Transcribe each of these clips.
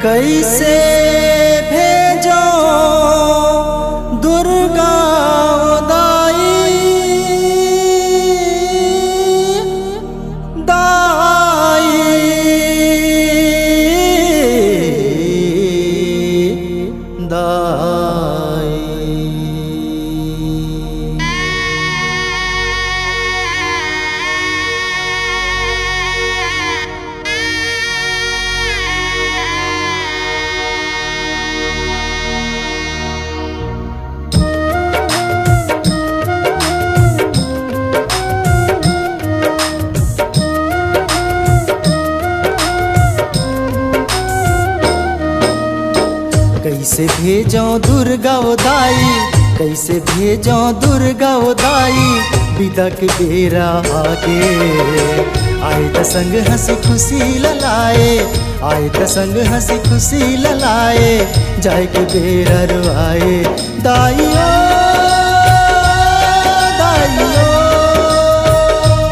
कैसे भेजो दुर्गा दाई दाई दाई। कैसे भेजो दुर्गा दाई, कैसे भेजो दुर्गा दाई, विदा के बेरा आगे आए त संग हंसी खुशी ललाए, आए त संग हंसी खुशी ललाए, जाए के बेरा रुआए दाइयो दाइयो।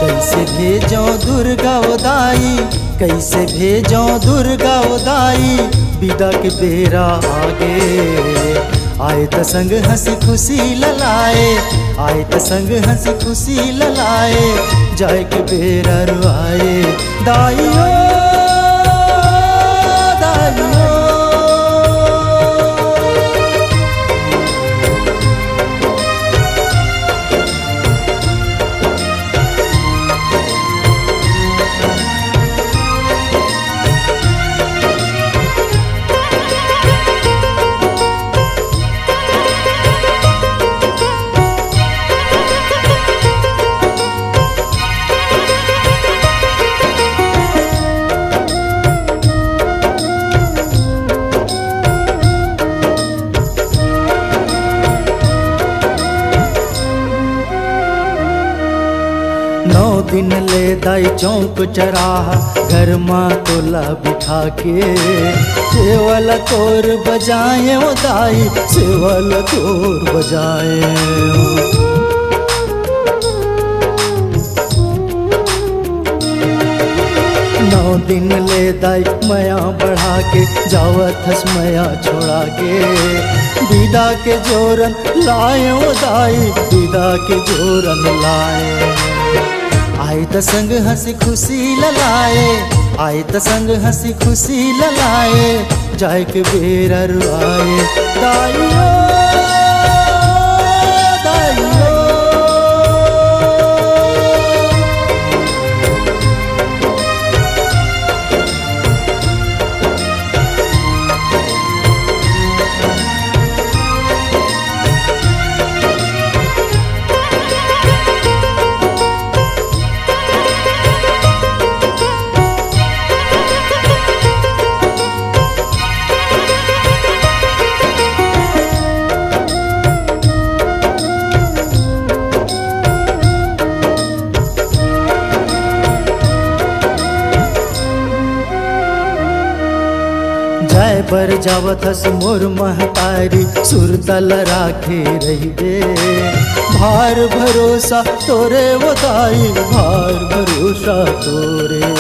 कैसे भेजो दुर्गा दाई, कैसे भेजो दुर्गा दाई, विदा के बेरा आगे आए त संग हंसी खुशी ललाए, आए त संग हंसी खुशी ललाए, जाए के बेरा रुआए दाइयो दाइयो। नौ दिन ले दाई चौक चराहा, घर माँ तोला बिठा के, सेवल तोर बजाए वो दाई, सेवल तोर बजाए। नौ दिन ले दाई मया बढ़ा के, जावत हस मया छोड़ा के, विदा के जोरन लाए वो दाई, विदा के जोरन लाए। आए त संग हंसी खुशी ललाए, आए त संग हंसी खुशी ललाए, जाए के बेरा रुआए दाइयो दाइयो। जय बर जावत हस मोर महतारी, सुरतल राखे रहिबे, भार भरोसा तोरे वो दाई, भार भरोसा तोरे।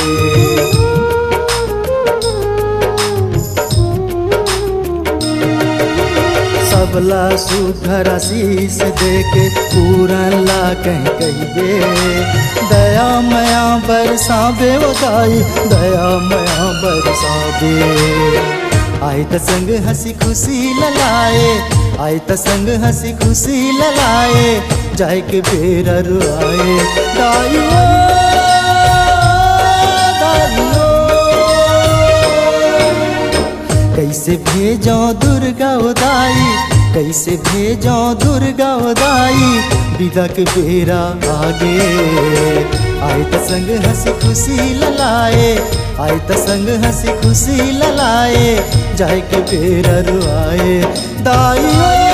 सबला सुधर आशीष देके पूरन ला कहीं कहिबे, दया मया बरसाबे वो दाई, दया मया बरसाबे। आए त संग हंसी खुशी ललाए, आए त संग हंसी खुशी ललाए, जाए के बेरा रुआए दाइयो दाइयो। कैसे भेजो दुर्गा दाई, कैसे भेजो दुर्गा दाई, विदा के बेरा आगे आए त संग हंसी खुशी ललाए, आए त संग हंसी खुशी ललाए, जाए के बेरा रुआए दाइयो।